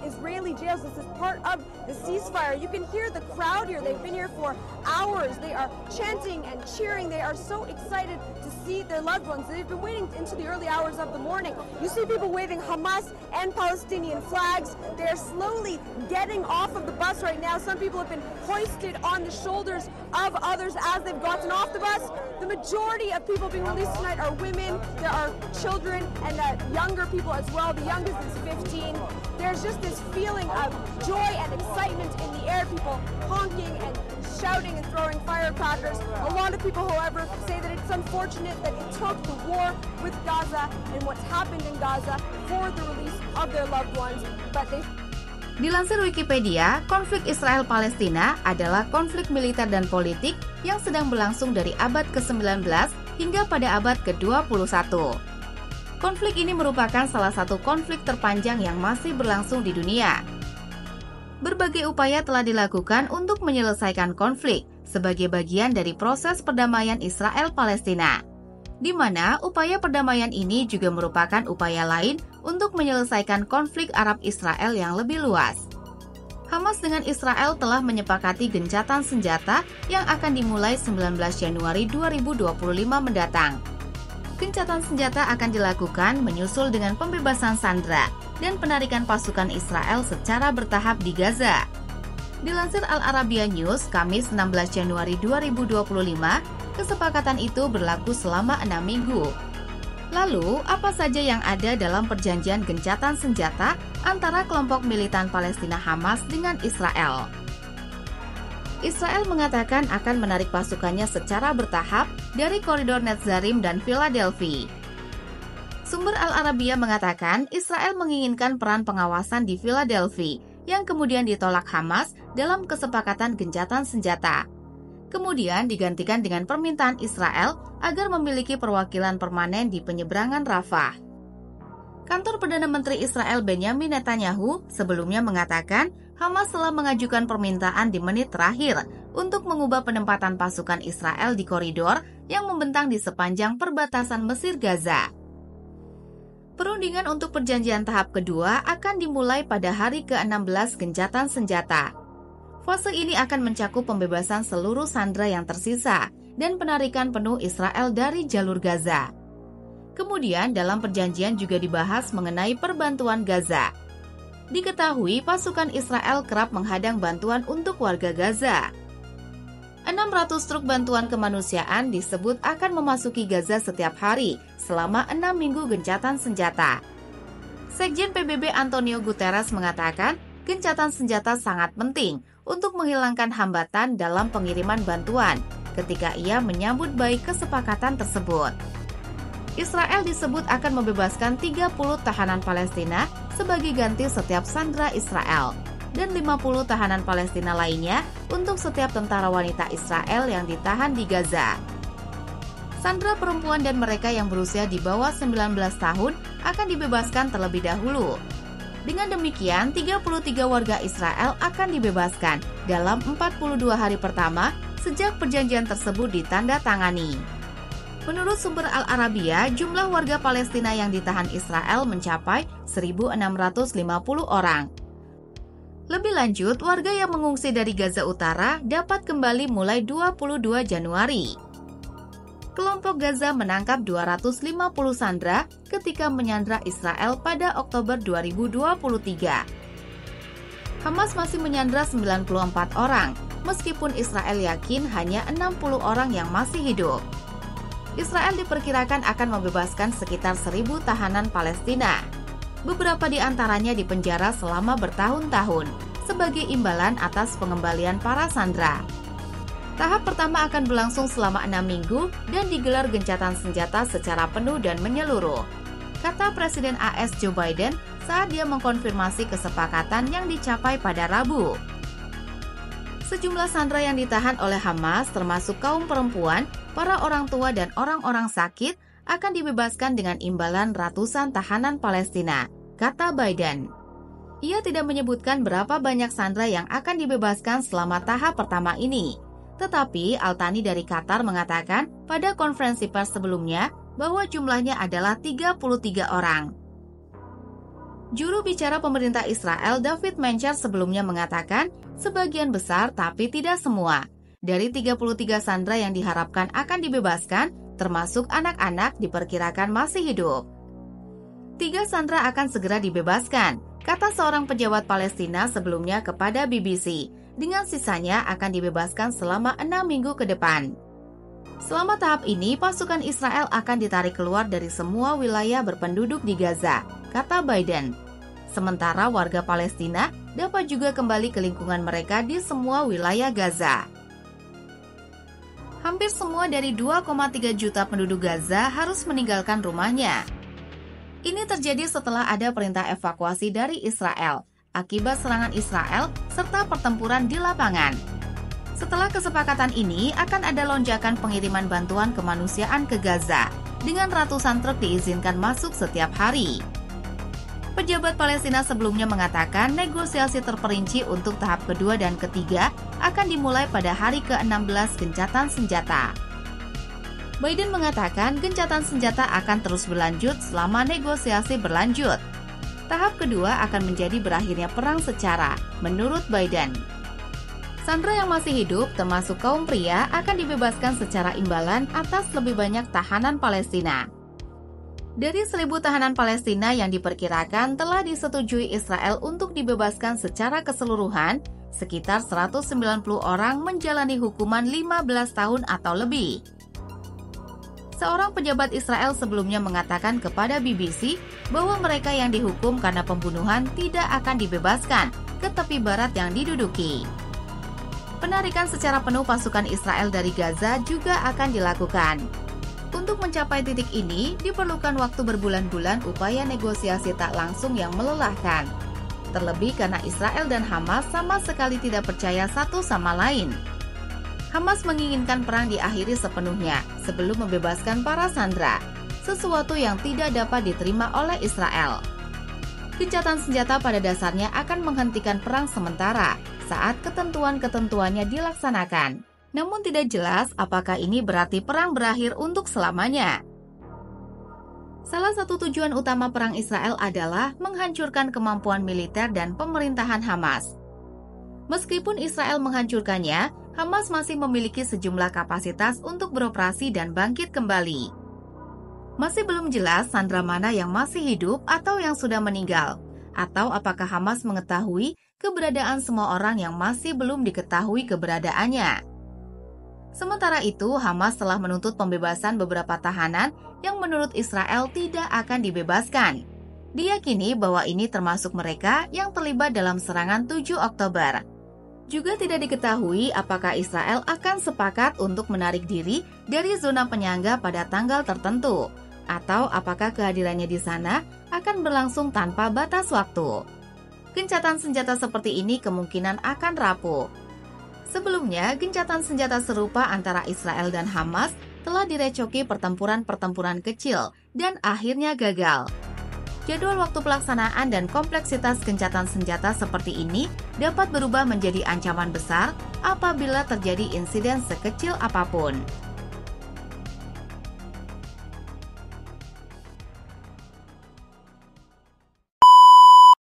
Israeli jails. This is part of the ceasefire. You can hear the crowd here. They've been here for hours. They are chanting and cheering. They are so excited to see their loved ones. They've been waiting into the early hours of the morning. You see people waving Hamas and Palestinian flags. They're slowly getting off of the bus right now. Some people have been hoisted on the shoulders of others as they've gotten off the bus. The majority of people being released tonight are women. There are children and younger people as well. The youngest is 15. There's just this feeling of joy and excitement in the air. People honking and shouting and throwing firecrackers. A lot of people, however, say that it's unfortunate that it took the war with Gaza and what's happened in Gaza for the release of their loved ones. But they Dilansir Wikipedia, konflik Israel-Palestina adalah konflik militer dan politik yang sedang berlangsung dari abad ke-19 hingga pada abad ke-21. Konflik ini merupakan salah satu konflik terpanjang yang masih berlangsung di dunia. Berbagai upaya telah dilakukan untuk menyelesaikan konflik sebagai bagian dari proses perdamaian Israel-Palestina, di mana upaya perdamaian ini juga merupakan upaya lain untuk menyelesaikan konflik Arab-Israel yang lebih luas. Hamas dengan Israel telah menyepakati gencatan senjata yang akan dimulai 19 Januari 2025 mendatang. Gencatan senjata akan dilakukan menyusul dengan pembebasan sandera dan penarikan pasukan Israel secara bertahap di Gaza. Dilansir Al Arabiya News, Kamis 16 Januari 2025, kesepakatan itu berlaku selama 6 minggu. Lalu, apa saja yang ada dalam perjanjian gencatan senjata antara kelompok militan Palestina Hamas dengan Israel? Israel mengatakan akan menarik pasukannya secara bertahap dari koridor Netzarim dan Philadelphia. Sumber Al Arabiya mengatakan Israel menginginkan peran pengawasan di Philadelphia yang kemudian ditolak Hamas dalam kesepakatan gencatan senjata. Kemudian digantikan dengan permintaan Israel agar memiliki perwakilan permanen di penyeberangan Rafah. Kantor Perdana Menteri Israel Benjamin Netanyahu sebelumnya mengatakan Hamas telah mengajukan permintaan di menit terakhir untuk mengubah penempatan pasukan Israel di koridor yang membentang di sepanjang perbatasan Mesir-Gaza. Perundingan untuk perjanjian tahap kedua akan dimulai pada hari ke-16 gencatan senjata. Fase ini akan mencakup pembebasan seluruh sandera yang tersisa dan penarikan penuh Israel dari jalur Gaza. Kemudian dalam perjanjian juga dibahas mengenai perbantuan Gaza. Diketahui pasukan Israel kerap menghadang bantuan untuk warga Gaza. 600 truk bantuan kemanusiaan disebut akan memasuki Gaza setiap hari selama 6 minggu gencatan senjata. Sekjen PBB Antonio Guterres mengatakan gencatan senjata sangat penting untuk menghilangkan hambatan dalam pengiriman bantuan ketika ia menyambut baik kesepakatan tersebut. Israel disebut akan membebaskan 30 tahanan Palestina sebagai ganti setiap sandera Israel dan 50 tahanan Palestina lainnya untuk setiap tentara wanita Israel yang ditahan di Gaza. Sandera perempuan dan mereka yang berusia di bawah 19 tahun akan dibebaskan terlebih dahulu. Dengan demikian, 33 warga Israel akan dibebaskan dalam 42 hari pertama sejak perjanjian tersebut ditandatangani. Menurut sumber Al Arabiya, jumlah warga Palestina yang ditahan Israel mencapai 1.650 orang. Lebih lanjut, warga yang mengungsi dari Gaza Utara dapat kembali mulai 22 Januari. Kelompok Gaza menangkap 250 sandera ketika menyandra Israel pada Oktober 2023. Hamas masih menyandra 94 orang, meskipun Israel yakin hanya 60 orang yang masih hidup. Israel diperkirakan akan membebaskan sekitar 1.000 tahanan Palestina. Beberapa di antaranya dipenjara selama bertahun-tahun sebagai imbalan atas pengembalian para sandera. Tahap pertama akan berlangsung selama 6 minggu dan digelar gencatan senjata secara penuh dan menyeluruh, kata Presiden AS Joe Biden saat dia mengkonfirmasi kesepakatan yang dicapai pada Rabu. Sejumlah sandera yang ditahan oleh Hamas, termasuk kaum perempuan, para orang tua dan orang-orang sakit, akan dibebaskan dengan imbalan ratusan tahanan Palestina, kata Biden. Ia tidak menyebutkan berapa banyak sandera yang akan dibebaskan selama tahap pertama ini. Tetapi Al-Thani dari Qatar mengatakan pada konferensi pers sebelumnya bahwa jumlahnya adalah 33 orang. Juru bicara pemerintah Israel David Mencher sebelumnya mengatakan sebagian besar tapi tidak semua. Dari 33 sandera yang diharapkan akan dibebaskan, termasuk anak-anak diperkirakan masih hidup. 3 sandera akan segera dibebaskan, kata seorang pejabat Palestina sebelumnya kepada BBC. Dengan sisanya akan dibebaskan selama 6 minggu ke depan. Selama tahap ini, pasukan Israel akan ditarik keluar dari semua wilayah berpenduduk di Gaza, kata Biden. Sementara warga Palestina dapat juga kembali ke lingkungan mereka di semua wilayah Gaza. Hampir semua dari 2,3 juta penduduk Gaza harus meninggalkan rumahnya. Ini terjadi setelah ada perintah evakuasi dari Israel akibat serangan Israel serta pertempuran di lapangan. Setelah kesepakatan ini, akan ada lonjakan pengiriman bantuan kemanusiaan ke Gaza dengan ratusan truk diizinkan masuk setiap hari. Pejabat Palestina sebelumnya mengatakan negosiasi terperinci untuk tahap kedua dan ketiga akan dimulai pada hari ke-16 gencatan senjata. Biden mengatakan gencatan senjata akan terus berlanjut selama negosiasi berlanjut. Tahap kedua akan menjadi berakhirnya perang secara, menurut Biden. Sandera yang masih hidup, termasuk kaum pria, akan dibebaskan secara imbalan atas lebih banyak tahanan Palestina. Dari 1.000 tahanan Palestina yang diperkirakan telah disetujui Israel untuk dibebaskan secara keseluruhan, sekitar 190 orang menjalani hukuman 15 tahun atau lebih. Seorang pejabat Israel sebelumnya mengatakan kepada BBC bahwa mereka yang dihukum karena pembunuhan tidak akan dibebaskan ke tepi barat yang diduduki. Penarikan secara penuh pasukan Israel dari Gaza juga akan dilakukan. Untuk mencapai titik ini, diperlukan waktu berbulan-bulan upaya negosiasi tak langsung yang melelahkan. Terlebih karena Israel dan Hamas sama sekali tidak percaya satu sama lain. Hamas menginginkan perang diakhiri sepenuhnya sebelum membebaskan para sandera, sesuatu yang tidak dapat diterima oleh Israel. Gencatan senjata pada dasarnya akan menghentikan perang sementara saat ketentuan-ketentuannya dilaksanakan. Namun tidak jelas apakah ini berarti perang berakhir untuk selamanya. Salah satu tujuan utama perang Israel adalah menghancurkan kemampuan militer dan pemerintahan Hamas. Meskipun Israel menghancurkannya, Hamas masih memiliki sejumlah kapasitas untuk beroperasi dan bangkit kembali. Masih belum jelas sandera mana yang masih hidup atau yang sudah meninggal, atau apakah Hamas mengetahui keberadaan semua orang yang masih belum diketahui keberadaannya. Sementara itu, Hamas telah menuntut pembebasan beberapa tahanan yang menurut Israel tidak akan dibebaskan. Diyakini bahwa ini termasuk mereka yang terlibat dalam serangan 7 Oktober. Juga tidak diketahui apakah Israel akan sepakat untuk menarik diri dari zona penyangga pada tanggal tertentu, atau apakah kehadirannya di sana akan berlangsung tanpa batas waktu. Gencatan senjata seperti ini kemungkinan akan rapuh. Sebelumnya, gencatan senjata serupa antara Israel dan Hamas telah direcoki pertempuran-pertempuran kecil dan akhirnya gagal. Jadwal waktu pelaksanaan dan kompleksitas gencatan senjata seperti ini dapat berubah menjadi ancaman besar apabila terjadi insiden sekecil apapun.